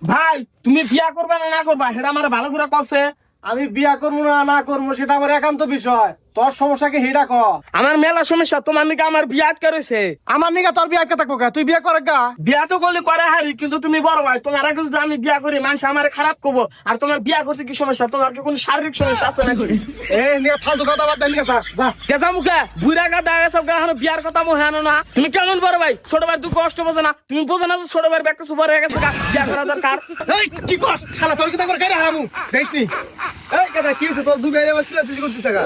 ভাই তুমি বিয়া করবে না করবা সেটা আমার ভালো করে কছে। আমি বিয়া করবো না করবো সেটা আমার একান্ত বিষয়, তোর সমস্যা কি হিডা ক। আমার মেলা সমস্যা, তোমার নিকে আমার বিয়া আটকে রয়েছে। আমার নিগা তোর বিয়া আটকে থাকবো কে? তুই বিয়া করে গা। বিয়া তো করলে করে হারি, কিন্তু তুমি বড় ভাই, তোমার আগে যদি আমি বিয়া করি মানুষ আমার খারাপ করবো। আর তোমার বিয়া করতে কি সমস্যা? তোমার কি কোনো শারীরিক সমস্যা আছে নাকি? এই নিয়ে ফালতু কথা বাদ দে, নিয়ে যা যা। কেজা মুখে বুড়া গাদা সব গাহানো বিয়ার কথা মো হ্যানো না। তুমি কেমন বড় ভাই? ছোট ভাই দুঃখ কষ্ট বোঝো না? তুমি বোঝো না যে ছোট ভাইয়ের ব্যাগ সুপার হয়ে গেছে গা, বিয়া করা দরকার। এই কি কস খালা, তোর কি তারপর গাড়ি হারামু দেশনি। এই কথা কি হচ্ছে তোর? দুই গাড়ি আমার সিলেক্ট করতেছে গা।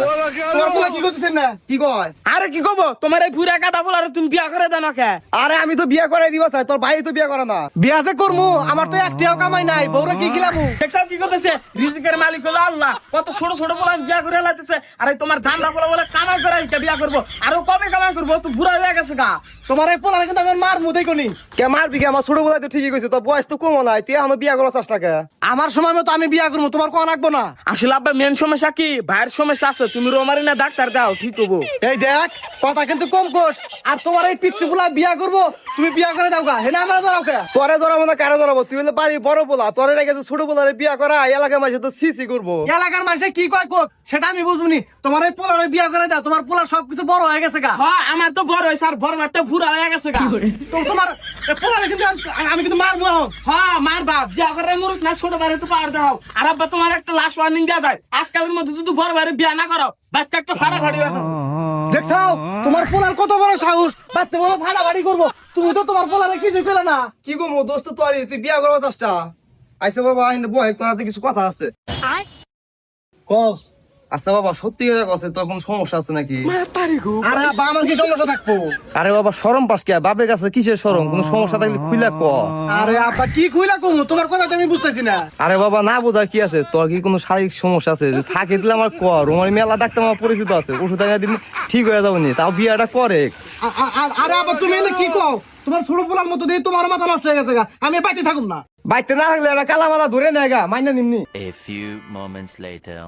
তোমার বলা কি করতেছেন না? কি কয়? আরে কি কব, তোমার এই বুড়া গাদা বলার তুমি বিয়া করে দাও না কে? আরে আমি তো বিয়ে করে দিব চাই, তোর ভাই তো বিয়ে করে না। বিয়া যে করমু, আমার তো একটিও কামাই নাই, বউরা কি খিলামু। দেখছাও কি করতেছে? রিজিকের মালিক হলো আল্লাহ। কত ছোট ছোট বলা বিয়া করে লাইতেছে। আরে তোমার ধান্দা বলা বলে কামাই করে বিয়া করবো। আরো কবে কামাই করবো? তো বুড়া হয়ে গেছে গা। তোমার এই পোলা কিন্তু আমি মার মুদেই কোনি। কে মারবি কে? আমার ছোট বোলাই তো ঠিকই কইছে, তোর বয়স তো কম নাই, তুই এখনো বিয়ে করার চেষ্টা কে? আমার সময় মতো আমি বিয়া করবো, তোমার কোন রাখবো না। আসলে আব্বা মেন সমস্যা কি? ভাইয়ের সমস্যা আছে, তুমি রোমারি না ডাক্তার দাও, ঠিক হবো। এই দেখ কথা কিন্তু কম কোস। আর তোমার এই পিচ্ছি পোলা বিয়া করবো, তুমি বিয়া করে দাও গা। হেনা আমার দাও কে? তোরে ধরাবো না কারে ধরাবো? তুই হলে বাড়ি বড় পোলা, তোরে রেখে ছোট পোলারে বিয়ে করা, এলাকার মাঝে তো সিসি করবো। এলাকার মানুষে কি কয় কোক সেটা আমি বুঝবনি। তোমার এই পোলারে বিয়া করে দাও, তোমার পোলার সবকিছু বড় হয়ে গেছে গা। হ্যাঁ আমার তো বড় হয়েছে, আর বড় একটা বুড়া হয়ে গেছে গা। তো তোমার এই পোলারে কিন্তু আমি কিন্তু মারবো এখন। হ্যাঁ মার বাপ বিয়া করে মরুক না, ছোট ভাইরে তো পার দাও। আর আব্বা তোমার একটা লাশ ওয়ার্নিং দেওয়া যায়, আজকালের মধ্যে যদি বড় ভাইরে বিয়া না করো বাচ্চা একটা ফাড়াফাড়ি হবে। দেখছাও তোমার পোলার কত বড় সাহস, বাচ্চা বলো ফাড়াফাড়ি করবো। তুমি তো তোমার পোলারে কিছু পেলে না। কি গো দোস্ত, তোর তুই বিয়ে করবো চেষ্টা আচ্ছা বাবা, বয় করাতে কিছু কথা আছে। কস আচ্ছা বাবা সত্যি করে কছে, তোর কোনো সমস্যা আছে নাকি? আরে আব্বা আমার কি সমস্যা থাকবো? আরে বাবা শরম পাস কে? বাপের কাছে কিসের শরম? কোনো সমস্যা থাকলে খুইলা ক। আরে আব্বা কি কইলা কমু, তোমার কথা তো আমি বুঝতেছি না। আরে বাবা না বোঝার কি আছে? তোর কি কোনো শারীরিক সমস্যা আছে? যদি থাকে দিলে আমার কর, আমার মেলা ডাক্তার আমার পরিচিত আছে, ওষুধ এনে দিন ঠিক হয়ে যাবো নি, তাও বিয়েটা করে। আরে আব্বা তুমি এনে কি কও? তোমার ছোট পোলার মতো দিয়ে তোমার মাথা নষ্ট হয়ে গেছে গা, আমি বাইতে থাকুম না। বাইতে না থাকলে একটা কালা মালা ধরে নেয় গা, মাইনা নিমনি। A few moments later.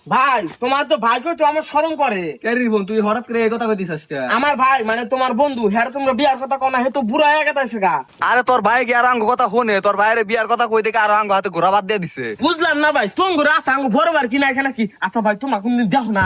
ভাই তোমার তো ভাইকে তো আমার শরম করে। বোন তুই হঠাৎ করে এই কথা কইতিস আজকে? আমার ভাই মানে তোমার বন্ধু, হ্যাঁ তোমরা বিয়ার কথা কো না, হে তো বুড়া হয়ে গেছে গা। আরে তোর ভাই কি আর আঙ্গ কথা শোনে? তোর ভাইয়ের বিয়ার কথা কই দেখে আর আঙ্গ হাতে ঘোরা বাদ দিয়ে দিছে। বুঝলাম না ভাই, তুমি ঘুরে আসা আঙ্গ বড় বার কিনা এখানে কি? আচ্ছা ভাই তোমার কোনদিন দেখো না।